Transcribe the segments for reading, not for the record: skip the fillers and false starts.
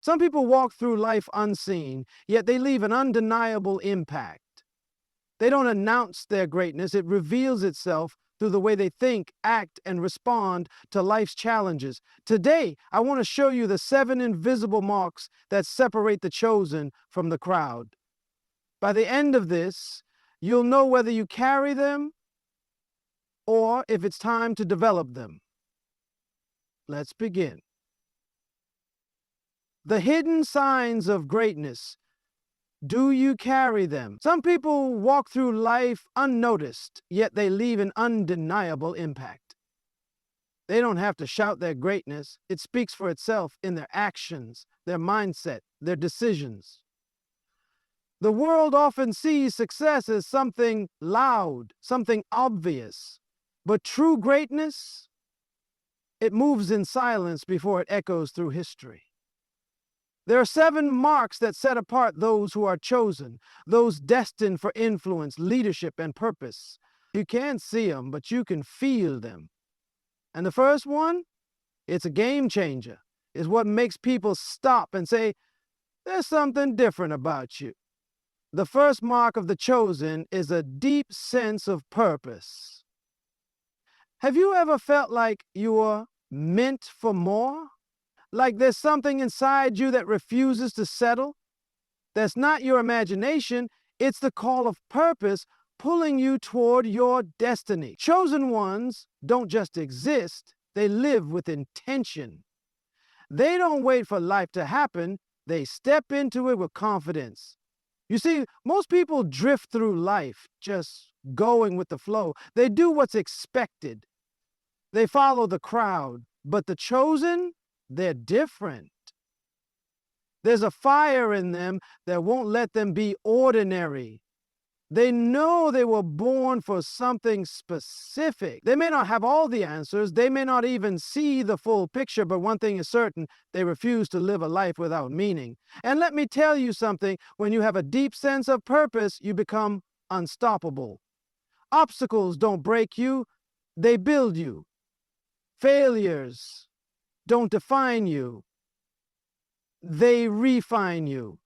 Some people walk through life unseen, yet they leave an undeniable impact. They don't announce their greatness, it reveals itself through the way they think, act, and respond to life's challenges. Today, I want to show you the 7 invisible marks that separate the chosen from the crowd. By the end of this, you'll know whether you carry them or if it's time to develop them. Let's begin. The hidden signs of greatness. Do you carry them? Some people walk through life unnoticed, yet they leave an undeniable impact. They don't have to shout their greatness. It speaks for itself in their actions, their mindset, their decisions. The world often sees success as something loud, something obvious. But true greatness, it moves in silence before it echoes through history. There are 7 marks that set apart those who are chosen, those destined for influence, leadership, and purpose. You can't see them, but you can feel them. And the first one, it's a game changer. It's what makes people stop and say, there's something different about you. The first mark of the chosen is a deep sense of purpose. Have you ever felt like you were meant for more? Like there's something inside you that refuses to settle? That's not your imagination, it's the call of purpose pulling you toward your destiny. Chosen ones don't just exist, they live with intention. They don't wait for life to happen, they step into it with confidence. You see, most people drift through life just going with the flow. They do what's expected. They follow the crowd, but the chosen, they're different. There's a fire in them that won't let them be ordinary. They know they were born for something specific. They may not have all the answers. They may not even see the full picture, but one thing is certain, they refuse to live a life without meaning. And let me tell you something, when you have a deep sense of purpose, you become unstoppable. Obstacles don't break you, they build you. Failures don't define you, they refine you.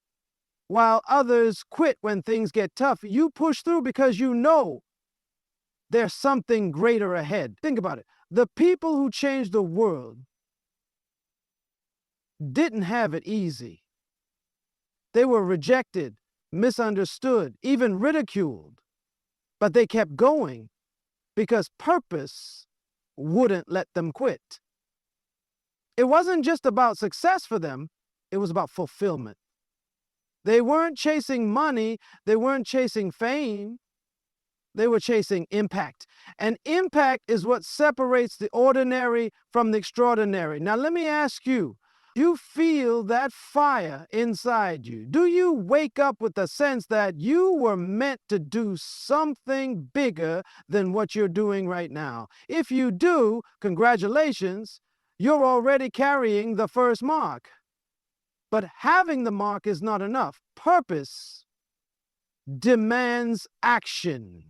While others quit when things get tough, you push through because you know there's something greater ahead. Think about it. The people who changed the world didn't have it easy. They were rejected, misunderstood, even ridiculed. But they kept going because purpose wouldn't let them quit. It wasn't just about success for them, it was about fulfillment. They weren't chasing money, they weren't chasing fame, they were chasing impact. And impact is what separates the ordinary from the extraordinary. Now let me ask you, you feel that fire inside you? Do you wake up with the sense that you were meant to do something bigger than what you're doing right now? If you do, congratulations, you're already carrying the first mark. But having the mark is not enough. Purpose demands action.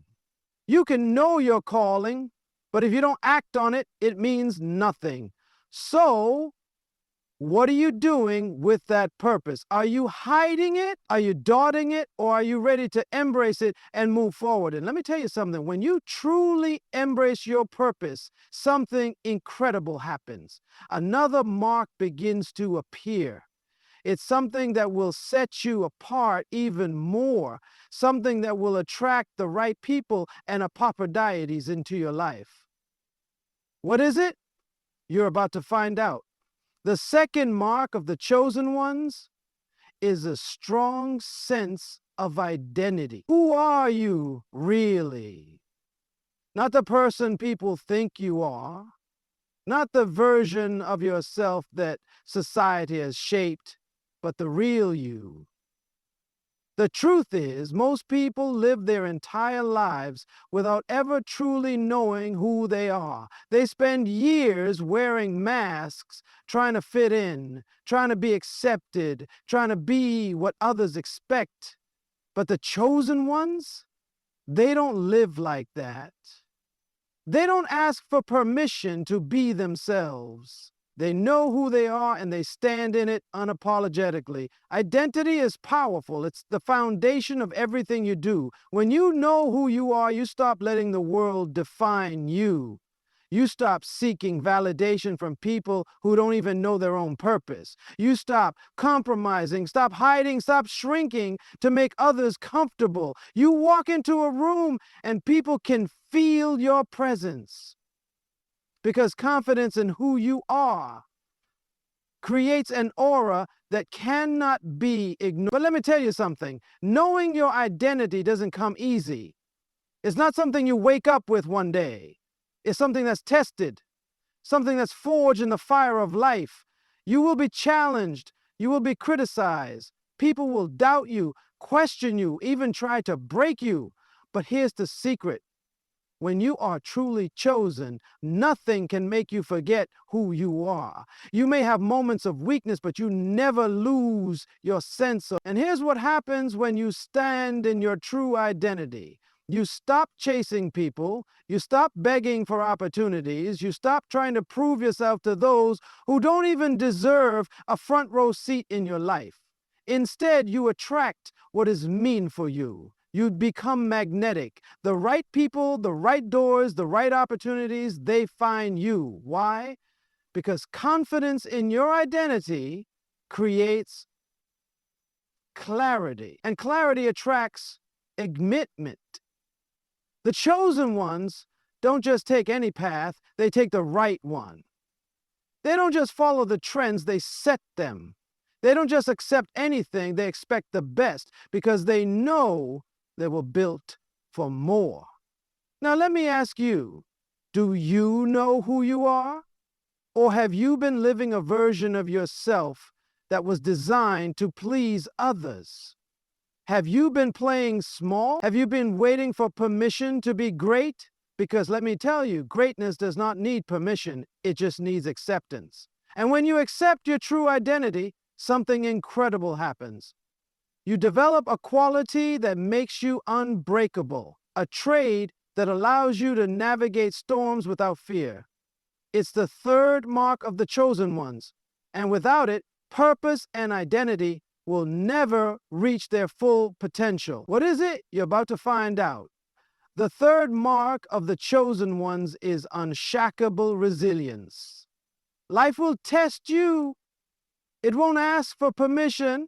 You can know your calling, but if you don't act on it, it means nothing. So, what are you doing with that purpose? Are you hiding it? Are you dodging it? Or are you ready to embrace it and move forward? And let me tell you something. When you truly embrace your purpose, something incredible happens. Another mark begins to appear. It's something that will set you apart even more, something that will attract the right people and Epaphrodites into your life. What is it? You're about to find out. The second mark of the chosen ones is a strong sense of identity. Who are you really? Not the person people think you are, not the version of yourself that society has shaped, but the real you. The truth is, most people live their entire lives without ever truly knowing who they are. They spend years wearing masks, trying to fit in, trying to be accepted, trying to be what others expect. But the chosen ones, they don't live like that. They don't ask for permission to be themselves. They know who they are and they stand in it unapologetically. Identity is powerful. It's the foundation of everything you do. When you know who you are, you stop letting the world define you. You stop seeking validation from people who don't even know their own purpose. You stop compromising, stop hiding, stop shrinking to make others comfortable. You walk into a room and people can feel your presence because confidence in who you are creates an aura that cannot be ignored. But let me tell you something. Knowing your identity doesn't come easy. It's not something you wake up with one day. It's something that's tested, something that's forged in the fire of life. You will be challenged. You will be criticized. People will doubt you, question you, even try to break you. But here's the secret. When you are truly chosen, nothing can make you forget who you are. You may have moments of weakness, but you never lose your sense of. And here's what happens when you stand in your true identity. You stop chasing people. You stop begging for opportunities. You stop trying to prove yourself to those who don't even deserve a front row seat in your life. Instead, you attract what is mean for you. You become magnetic. The right people, the right doors, the right opportunities, they find you. Why? Because confidence in your identity creates clarity. And clarity attracts commitment. The chosen ones don't just take any path, they take the right one. They don't just follow the trends, they set them. They don't just accept anything, they expect the best because they know they were built for more. Now let me ask you, do you know who you are? Or have you been living a version of yourself that was designed to please others? Have you been playing small? Have you been waiting for permission to be great? Because let me tell you, greatness does not need permission, it just needs acceptance. And when you accept your true identity, something incredible happens. You develop a quality that makes you unbreakable, a trait that allows you to navigate storms without fear. It's the third mark of the chosen ones, and without it, purpose and identity will never reach their full potential. What is it? You're about to find out. The third mark of the chosen ones is unshakable resilience. Life will test you. It won't ask for permission.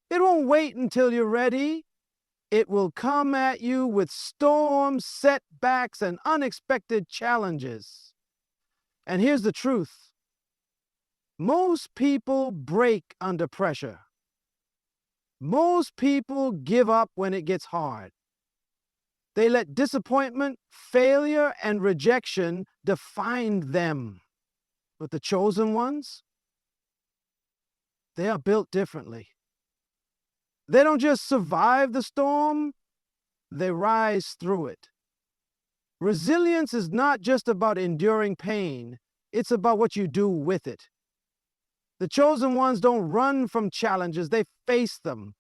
It won't wait until you're ready. It will come at you with storms, setbacks, and unexpected challenges. And here's the truth. Most people break under pressure. Most people give up when it gets hard. They let disappointment, failure, and rejection define them. But the chosen ones, they are built differently. They don't just survive the storm, they rise through it. Resilience is not just about enduring pain, it's about what you do with it. The chosen ones don't run from challenges, they face them.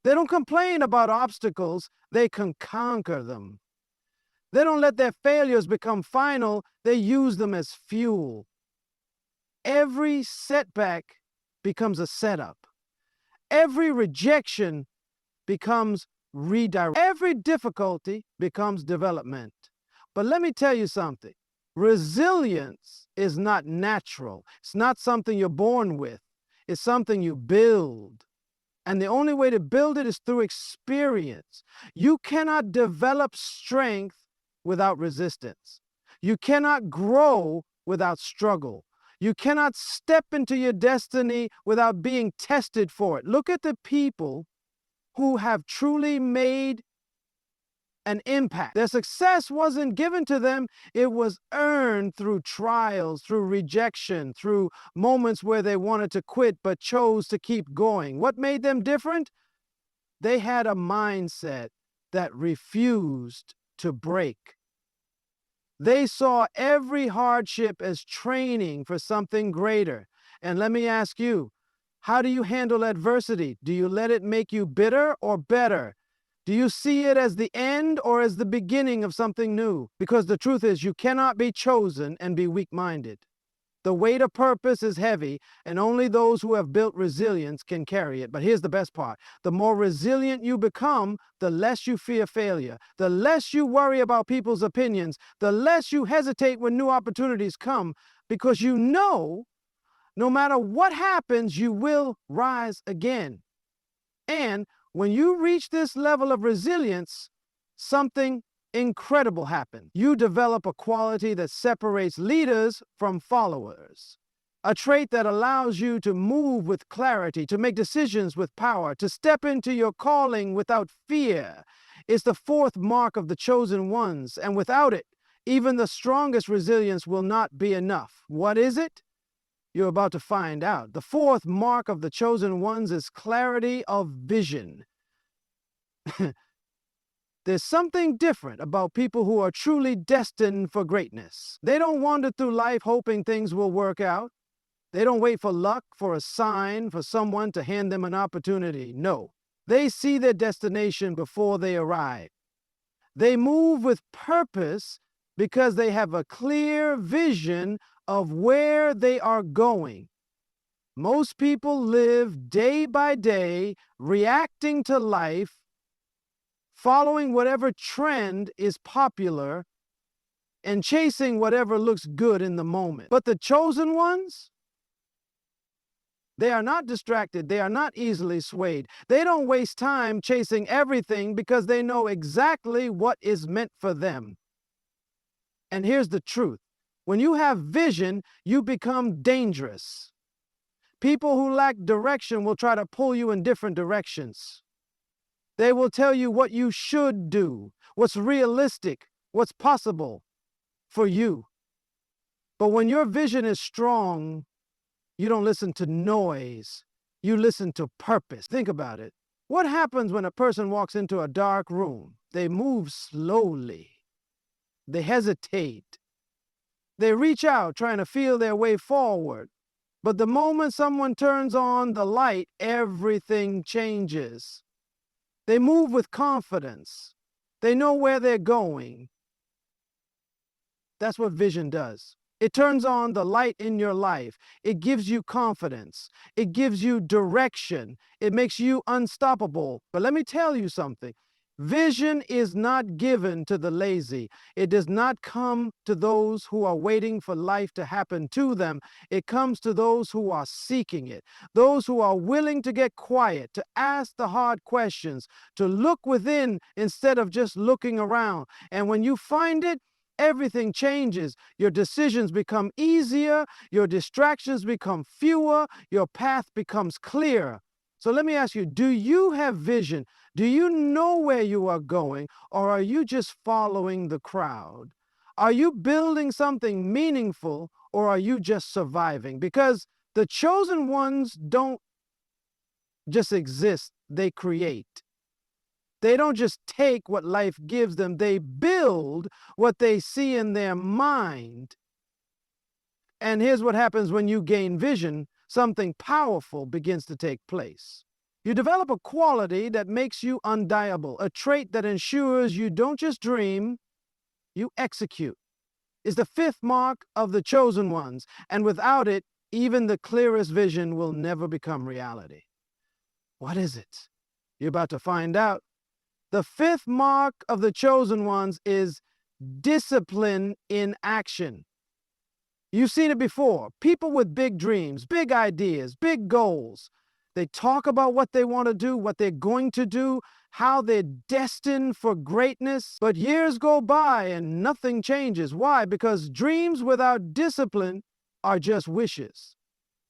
They don't complain about obstacles, they can conquer them. They don't let their failures become final, they use them as fuel. Every setback becomes a setup. Every rejection becomes redirect. Every difficulty becomes development. But let me tell you something. Resilience is not natural. It's not something you're born with. It's something you build. And the only way to build it is through experience. You cannot develop strength without resistance. You cannot grow without struggle. You cannot step into your destiny without being tested for it. Look at the people who have truly made an impact. Their success wasn't given to them. It was earned through trials, through rejection, through moments where they wanted to quit but chose to keep going. What made them different? They had a mindset that refused to break. They saw every hardship as training for something greater. And let me ask you, how do you handle adversity? Do you let it make you bitter or better? Do you see it as the end or as the beginning of something new? Because the truth is, you cannot be chosen and be weak-minded. The weight of purpose is heavy, and only those who have built resilience can carry it. But here's the best part. The more resilient you become, the less you fear failure, the less you worry about people's opinions, the less you hesitate when new opportunities come, because you know no matter what happens, you will rise again. And when you reach this level of resilience, something incredible happens. You develop a quality that separates leaders from followers, a trait that allows you to move with clarity, to make decisions with power, to step into your calling without fear. It's the fourth mark of the chosen ones, and without it, even the strongest resilience will not be enough. What is it? You're about to find out. The fourth mark of the chosen ones is clarity of vision. There's something different about people who are truly destined for greatness. They don't wander through life hoping things will work out. They don't wait for luck, for a sign, for someone to hand them an opportunity. No, they see their destination before they arrive. They move with purpose because they have a clear vision of where they are going. Most people live day by day, reacting to life, following whatever trend is popular, and chasing whatever looks good in the moment. But the chosen ones, they are not distracted. They are not easily swayed. They don't waste time chasing everything because they know exactly what is meant for them. And here's the truth. When you have vision, you become dangerous. People who lack direction will try to pull you in different directions. They will tell you what you should do, what's realistic, what's possible for you. But when your vision is strong, you don't listen to noise. You listen to purpose. Think about it. What happens when a person walks into a dark room? They move slowly. They hesitate. They reach out trying to feel their way forward. But the moment someone turns on the light, everything changes. They move with confidence. They know where they're going. That's what vision does. It turns on the light in your life. It gives you confidence. It gives you direction. It makes you unstoppable. But let me tell you something. Vision is not given to the lazy. It does not come to those who are waiting for life to happen to them. It comes to those who are seeking it, those who are willing to get quiet, to ask the hard questions, to look within instead of just looking around. And when you find it, everything changes. Your decisions become easier, your distractions become fewer, your path becomes clearer. So let me ask you, do you have vision? Do you know where you are going, or are you just following the crowd? Are you building something meaningful, or are you just surviving? Because the chosen ones don't just exist, they create. They don't just take what life gives them, they build what they see in their mind. And here's what happens when you gain vision. Something powerful begins to take place. You develop a quality that makes you undeniable, a trait that ensures you don't just dream, you execute. It's the fifth mark of the chosen ones, and without it, even the clearest vision will never become reality. What is it? You're about to find out. The fifth mark of the chosen ones is discipline in action. You've seen it before. People with big dreams, big ideas, big goals. They talk about what they want to do, what they're going to do, how they're destined for greatness. But years go by and nothing changes. Why? Because dreams without discipline are just wishes.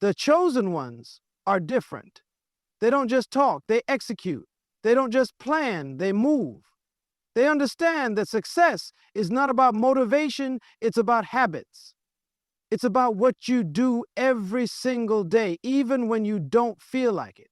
The chosen ones are different. They don't just talk, they execute. They don't just plan, they move. They understand that success is not about motivation, it's about habits. It's about what you do every single day, even when you don't feel like it.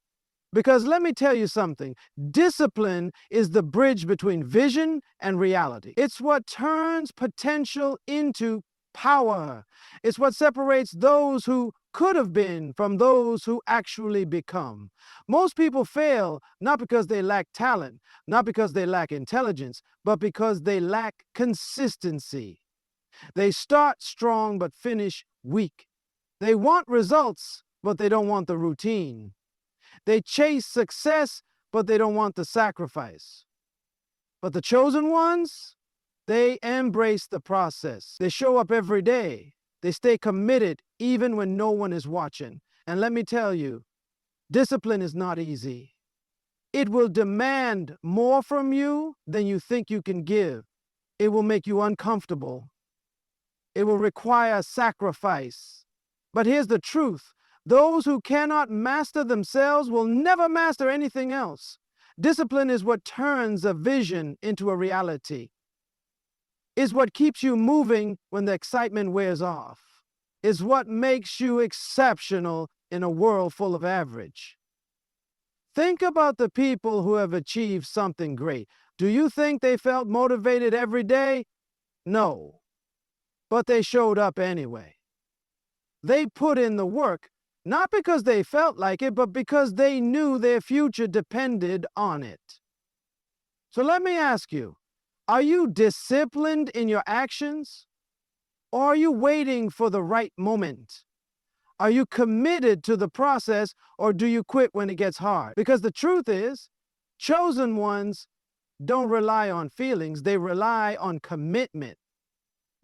Because let me tell you something, discipline is the bridge between vision and reality. It's what turns potential into power. It's what separates those who could have been from those who actually become. Most people fail not because they lack talent, not because they lack intelligence, but because they lack consistency. They start strong but finish weak. They want results, but they don't want the routine. They chase success, but they don't want the sacrifice. But the chosen ones, they embrace the process. They show up every day. They stay committed even when no one is watching. And let me tell you, discipline is not easy. It will demand more from you than you think you can give. It will make you uncomfortable. It will require sacrifice. But here's the truth. Those who cannot master themselves will never master anything else. Discipline is what turns a vision into a reality. Is what keeps you moving when the excitement wears off. Is what makes you exceptional in a world full of average. Think about the people who have achieved something great. Do you think they felt motivated every day? No. But they showed up anyway. They put in the work, not because they felt like it, but because they knew their future depended on it. So let me ask you, are you disciplined in your actions? Or are you waiting for the right moment? Are you committed to the process, or do you quit when it gets hard? Because the truth is, chosen ones don't rely on feelings, they rely on commitment.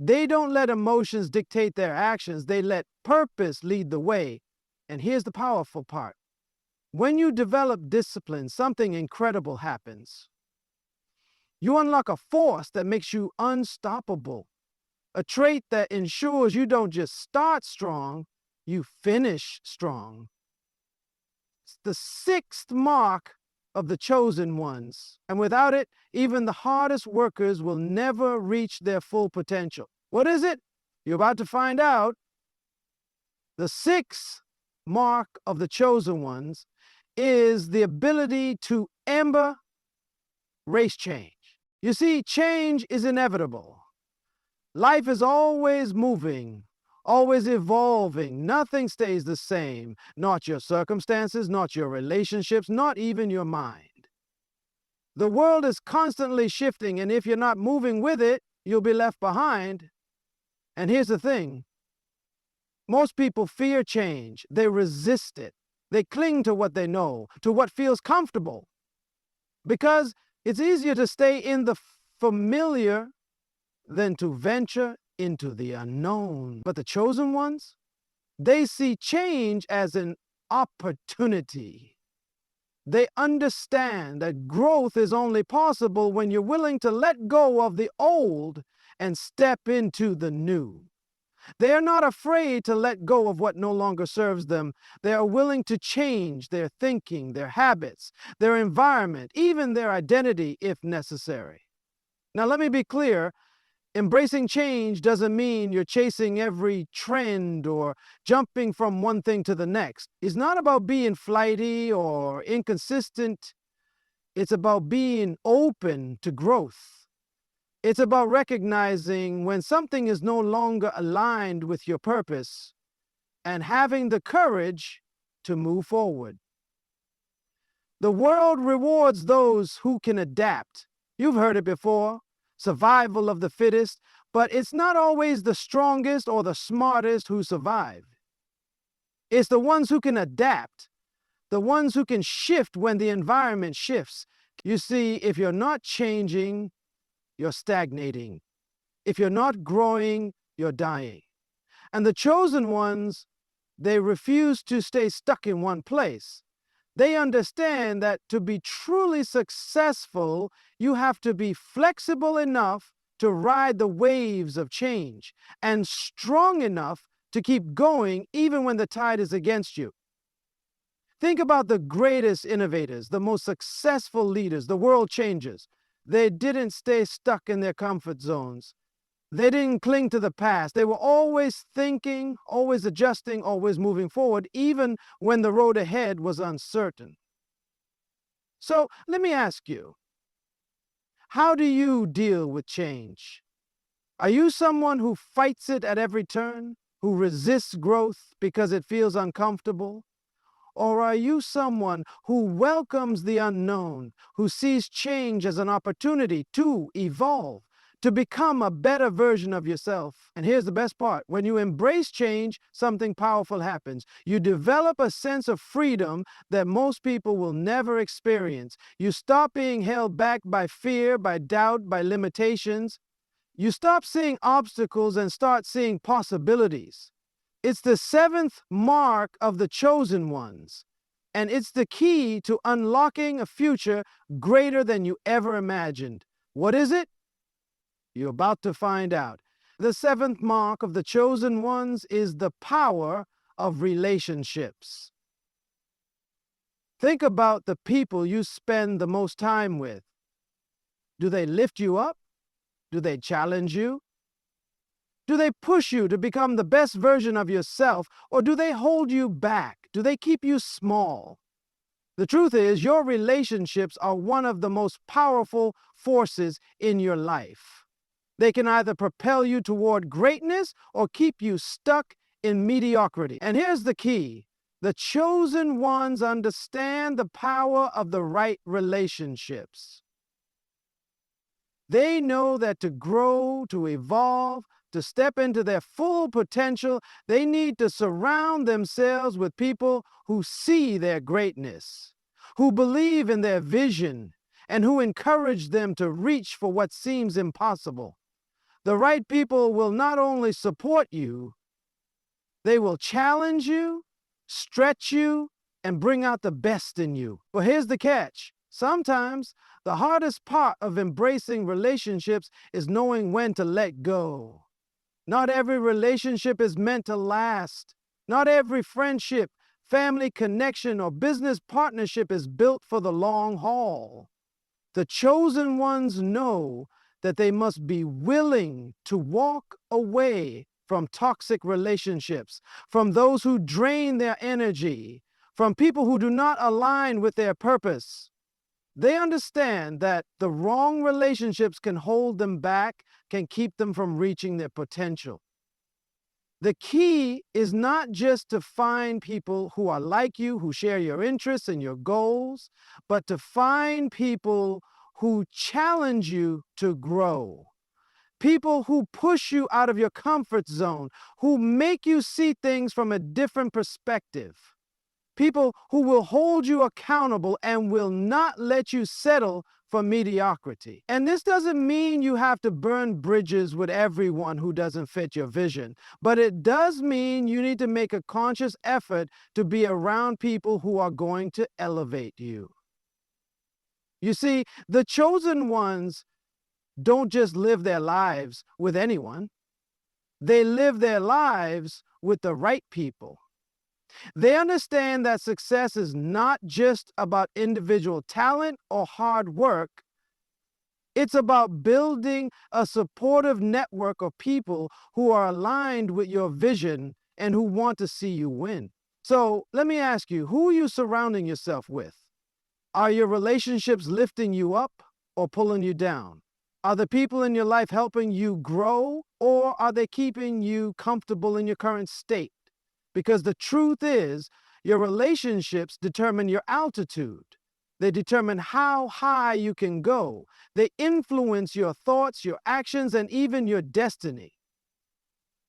They don't let emotions dictate their actions, they let purpose lead the way. And here's the powerful part. When you develop discipline, something incredible happens. You unlock a force that makes you unstoppable, a trait that ensures you don't just start strong, you finish strong. It's the sixth mark of the chosen ones, and without it, even the hardest workers will never reach their full potential. What is it? You're about to find out. The sixth mark of the chosen ones is the ability to embrace change. You see, change is inevitable. Life is always moving, always evolving. Nothing stays the same. Not your circumstances, not your relationships, not even your mind. The world is constantly shifting, and if you're not moving with it, you'll be left behind. And here's the thing. Most people fear change. They resist it. They cling to what they know, to what feels comfortable. Because it's easier to stay in the familiar than to venture into the unknown. But the chosen ones, they see change as an opportunity. They understand that growth is only possible when you're willing to let go of the old and step into the new. They are not afraid to let go of what no longer serves them. They are willing to change their thinking, their habits, their environment, even their identity if necessary. Now, let me be clear. Embracing change doesn't mean you're chasing every trend or jumping from one thing to the next. It's not about being flighty or inconsistent. It's about being open to growth. It's about recognizing when something is no longer aligned with your purpose and having the courage to move forward. The world rewards those who can adapt. You've heard it before. Survival of the fittest, but it's not always the strongest or the smartest who survive. It's the ones who can adapt, the ones who can shift when the environment shifts. You see, if you're not changing, you're stagnating. If you're not growing, you're dying. And the chosen ones, they refuse to stay stuck in one place. They understand that to be truly successful, you have to be flexible enough to ride the waves of change and strong enough to keep going even when the tide is against you. Think about the greatest innovators, the most successful leaders, the world changers. They didn't stay stuck in their comfort zones. They didn't cling to the past. They were always thinking, always adjusting, always moving forward, even when the road ahead was uncertain. So let me ask you, how do you deal with change? Are you someone who fights it at every turn, who resists growth because it feels uncomfortable? Or are you someone who welcomes the unknown, who sees change as an opportunity to evolve, to become a better version of yourself. And here's the best part. When you embrace change, something powerful happens. You develop a sense of freedom that most people will never experience. You stop being held back by fear, by doubt, by limitations. You stop seeing obstacles and start seeing possibilities. It's the seventh mark of the chosen ones, and it's the key to unlocking a future greater than you ever imagined. What is it? You're about to find out. The seventh mark of the chosen ones is the power of relationships. Think about the people you spend the most time with. Do they lift you up? Do they challenge you? Do they push you to become the best version of yourself, or do they hold you back? Do they keep you small? The truth is, your relationships are one of the most powerful forces in your life. They can either propel you toward greatness or keep you stuck in mediocrity. And here's the key. The chosen ones understand the power of the right relationships. They know that to grow, to evolve, to step into their full potential, they need to surround themselves with people who see their greatness, who believe in their vision, and who encourage them to reach for what seems impossible. The right people will not only support you, they will challenge you, stretch you, and bring out the best in you. But here's the catch. Sometimes the hardest part of embracing relationships is knowing when to let go. Not every relationship is meant to last. Not every friendship, family connection, or business partnership is built for the long haul. The chosen ones know that they must be willing to walk away from toxic relationships, from those who drain their energy, from people who do not align with their purpose. They understand that the wrong relationships can hold them back, can keep them from reaching their potential. The key is not just to find people who are like you, who share your interests and your goals, but to find people who challenge you to grow. People who push you out of your comfort zone, who make you see things from a different perspective. People who will hold you accountable and will not let you settle for mediocrity. And this doesn't mean you have to burn bridges with everyone who doesn't fit your vision, but it does mean you need to make a conscious effort to be around people who are going to elevate you. You see, the chosen ones don't just live their lives with anyone. They live their lives with the right people. They understand that success is not just about individual talent or hard work. It's about building a supportive network of people who are aligned with your vision and who want to see you win. So let me ask you, who are you surrounding yourself with? Are your relationships lifting you up or pulling you down? Are the people in your life helping you grow, or are they keeping you comfortable in your current state? Because the truth is, your relationships determine your altitude. They determine how high you can go. They influence your thoughts, your actions, and even your destiny.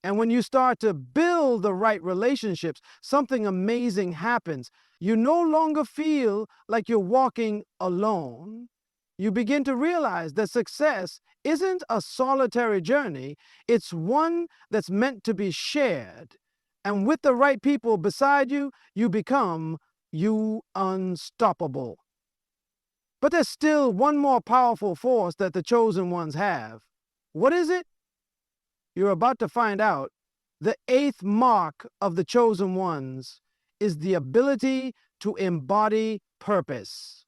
And when you start to build the right relationships, something amazing happens. You no longer feel like you're walking alone. You begin to realize that success isn't a solitary journey. It's one that's meant to be shared. And with the right people beside you, you become unstoppable. But there's still one more powerful force that the chosen ones have. What is it? You're about to find out. The eighth mark of the chosen ones is the ability to embody purpose.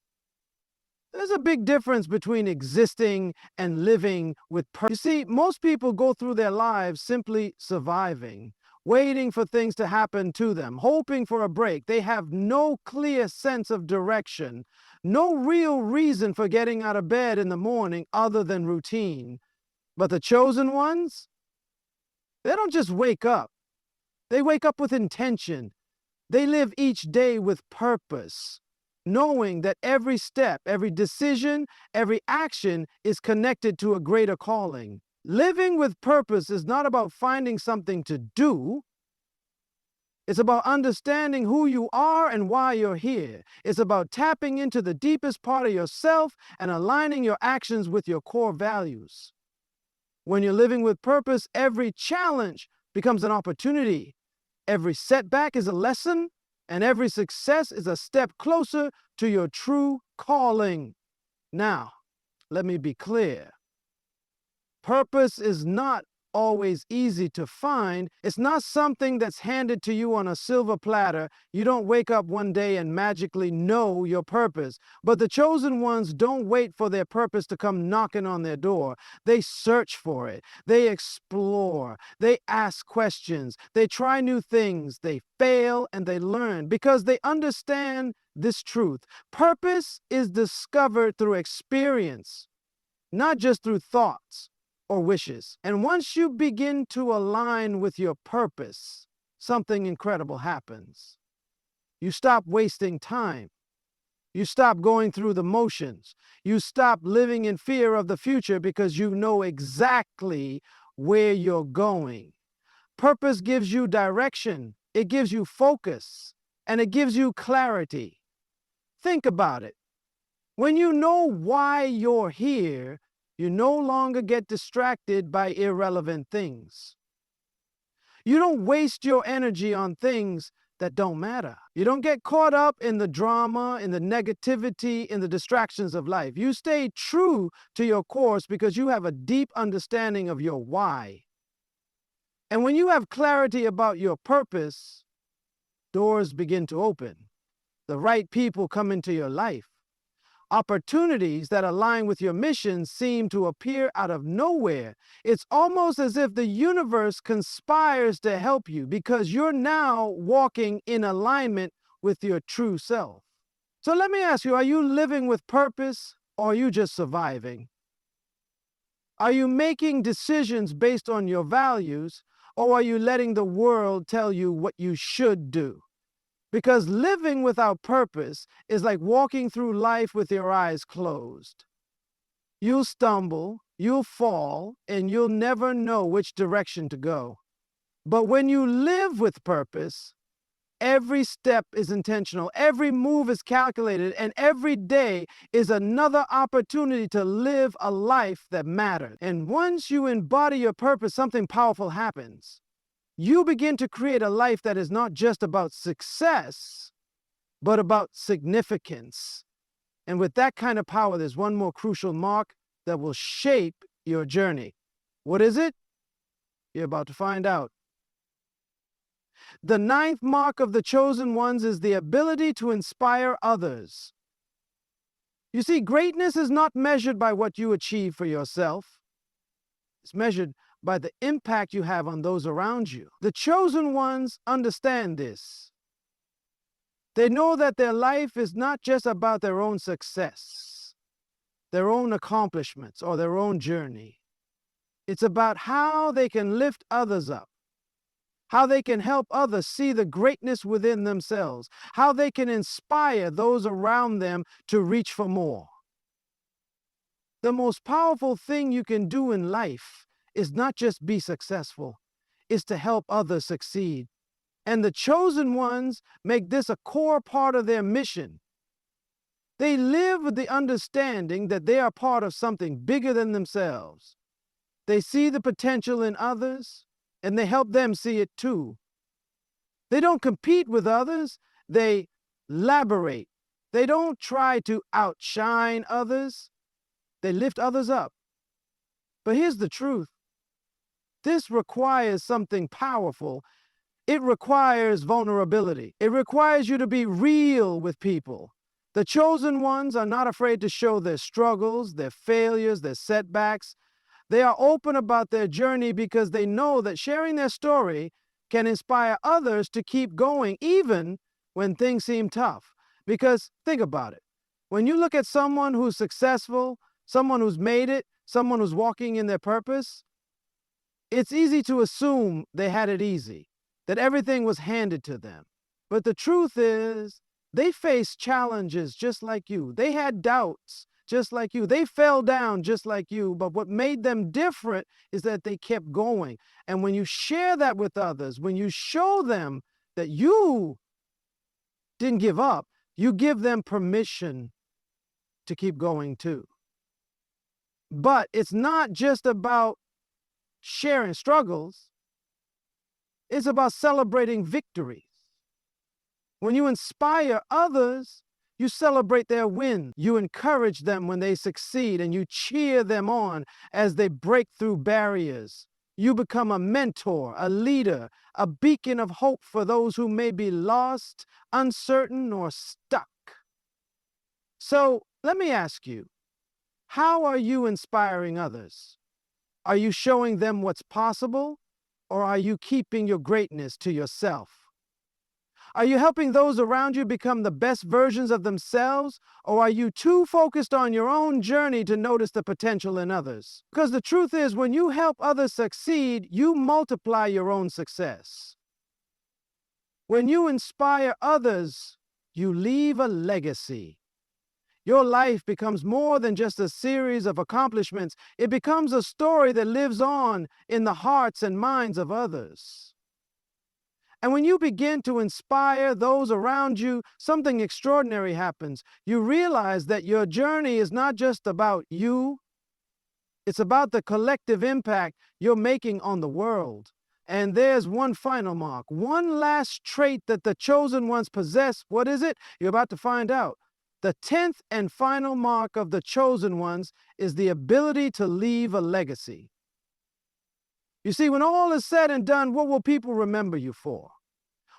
There's a big difference between existing and living with purpose. You see, most people go through their lives simply surviving, waiting for things to happen to them, hoping for a break. They have no clear sense of direction, no real reason for getting out of bed in the morning other than routine. But the chosen ones, they don't just wake up. They wake up with intention. They live each day with purpose. knowing that every step, every decision, every action is connected to a greater calling. Living with purpose is not about finding something to do. It's about understanding who you are and why you're here. It's about tapping into the deepest part of yourself and aligning your actions with your core values. When you're living with purpose, every challenge becomes an opportunity. Every setback is a lesson, and every success is a step closer to your true calling. Now, let me be clear. Purpose is not always easy to find. It's not something that's handed to you on a silver platter. You don't wake up one day and magically know your purpose. But the chosen ones don't wait for their purpose to come knocking on their door. They search for it. They explore. They ask questions. They try new things. They fail and they learn because they understand this truth. Purpose is discovered through experience, not just through thoughts or wishes. And once you begin to align with your purpose, something incredible happens. You stop wasting time. You stop going through the motions. You stop living in fear of the future because you know exactly where you're going. Purpose gives you direction. It gives you focus, and it gives you clarity. Think about it. When you know why you're here, you no longer get distracted by irrelevant things. You don't waste your energy on things that don't matter. You don't get caught up in the drama, in the negativity, in the distractions of life. You stay true to your course because you have a deep understanding of your why. And when you have clarity about your purpose, doors begin to open. The right people come into your life. Opportunities that align with your mission seem to appear out of nowhere. It's almost as if the universe conspires to help you because you're now walking in alignment with your true self. So let me ask you, are you living with purpose or are you just surviving? Are you making decisions based on your values or are you letting the world tell you what you should do? Because living without purpose is like walking through life with your eyes closed. You'll stumble, you'll fall, and you'll never know which direction to go. But when you live with purpose, every step is intentional, every move is calculated, and every day is another opportunity to live a life that matters. And once you embody your purpose, something powerful happens. You begin to create a life that is not just about success, but about significance. And with that kind of power, there's one more crucial mark that will shape your journey. What is it? You're about to find out. The ninth mark of the chosen ones is the ability to inspire others. You see, greatness is not measured by what you achieve for yourself. It's measured by the impact you have on those around you. The chosen ones understand this. They know that their life is not just about their own success, their own accomplishments, or their own journey. It's about how they can lift others up, how they can help others see the greatness within themselves, how they can inspire those around them to reach for more. The most powerful thing you can do in life is not just be successful, it's to help others succeed. And the chosen ones make this a core part of their mission. They live with the understanding that they are part of something bigger than themselves. They see the potential in others, and they help them see it too. They don't compete with others, they collaborate. They don't try to outshine others, they lift others up. But here's the truth. This requires something powerful. It requires vulnerability. It requires you to be real with people. The chosen ones are not afraid to show their struggles, their failures, their setbacks. They are open about their journey because they know that sharing their story can inspire others to keep going even when things seem tough. Because think about it. When you look at someone who's successful, someone who's made it, someone who's walking in their purpose, it's easy to assume they had it easy, that everything was handed to them. But the truth is, They faced challenges just like you. They had doubts just like you. They fell down just like you. But what made them different is that they kept going. And when you share that with others, when you show them that you didn't give up, you give them permission to keep going too. But it's not just about sharing struggles, it's about celebrating victories. When you inspire others, you celebrate their wins. You encourage them when they succeed, and you cheer them on as they break through barriers. You become a mentor, a leader, a beacon of hope for those who may be lost, uncertain, or stuck. So let me ask you, how are you inspiring others? Are you showing them what's possible, or are you keeping your greatness to yourself? Are you helping those around you become the best versions of themselves, or are you too focused on your own journey to notice the potential in others? Because the truth is, when you help others succeed, you multiply your own success. When you inspire others, you leave a legacy. Your life becomes more than just a series of accomplishments. It becomes a story that lives on in the hearts and minds of others. And when you begin to inspire those around you, something extraordinary happens. You realize that your journey is not just about you, it's about the collective impact you're making on the world. And there's one final mark, one last trait that the chosen ones possess. What is it? You're about to find out. The 10th and final mark of the chosen ones is the ability to leave a legacy. You see, when all is said and done, what will people remember you for?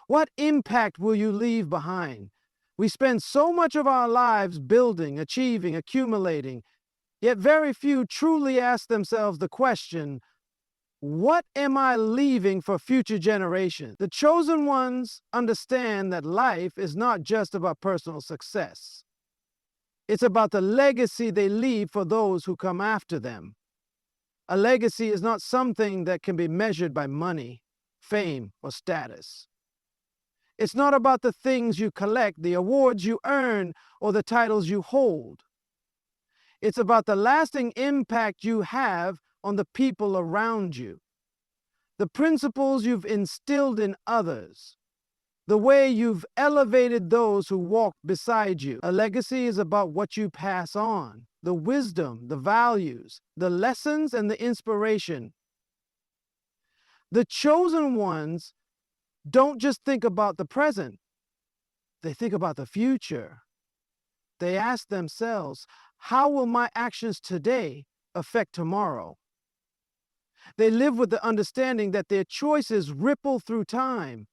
What impact will you leave behind? We spend so much of our lives building, achieving, accumulating, yet very few truly ask themselves the question, what am I leaving for future generations? The chosen ones understand that life is not just about personal success. It's about the legacy they leave for those who come after them. A legacy is not something that can be measured by money, fame, or status. It's not about the things you collect, the awards you earn, or the titles you hold. It's about the lasting impact you have on the people around you, the principles you've instilled in others, the way you've elevated those who walk beside you. A legacy is about what you pass on, the wisdom, the values, the lessons, and the inspiration. The chosen ones don't just think about the present, they think about the future. They ask themselves, how will my actions today affect tomorrow? They live with the understanding that their choices ripple through time,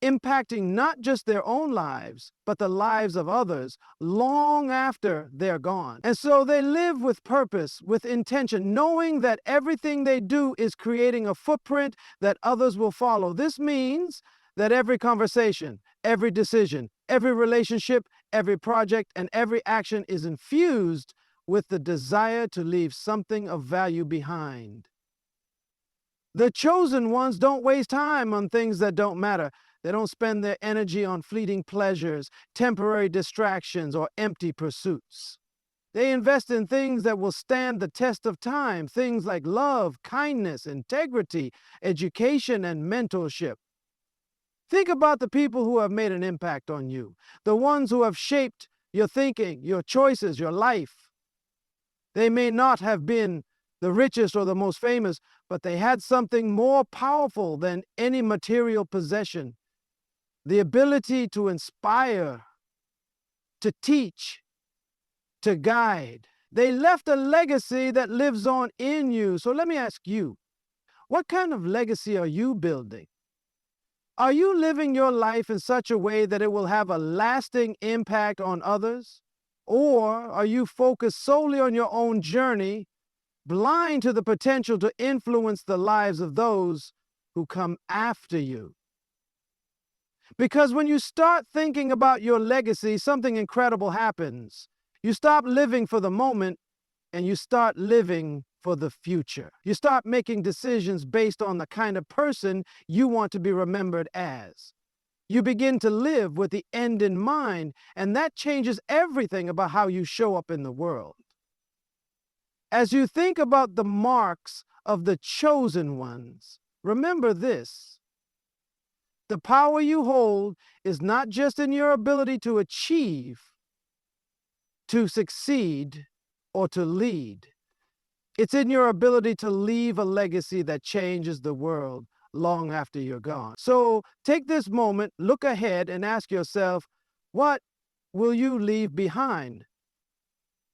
impacting not just their own lives, but the lives of others long after they're gone. And so they live with purpose, with intention, knowing that everything they do is creating a footprint that others will follow. This means that every conversation, every decision, every relationship, every project, and every action is infused with the desire to leave something of value behind. The chosen ones don't waste time on things that don't matter. They don't spend their energy on fleeting pleasures, temporary distractions, or empty pursuits. They invest in things that will stand the test of time, things like love, kindness, integrity, education, and mentorship. Think about the people who have made an impact on you, the ones who have shaped your thinking, your choices, your life. They may not have been the richest or the most famous, but they had something more powerful than any material possession: the ability to inspire, to teach, to guide. They left a legacy that lives on in you. So let me ask you, what kind of legacy are you building? Are you living your life in such a way that it will have a lasting impact on others? Or are you focused solely on your own journey, blind to the potential to influence the lives of those who come after you? Because when you start thinking about your legacy, something incredible happens. You stop living for the moment and you start living for the future. You start making decisions based on the kind of person you want to be remembered as. You begin to live with the end in mind, and that changes everything about how you show up in the world. As you think about the marks of the chosen ones, remember this: the power you hold is not just in your ability to achieve, to succeed, or to lead. It's in your ability to leave a legacy that changes the world long after you're gone. So take this moment, look ahead, and ask yourself, what will you leave behind?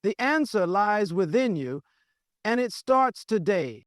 The answer lies within you, and it starts today.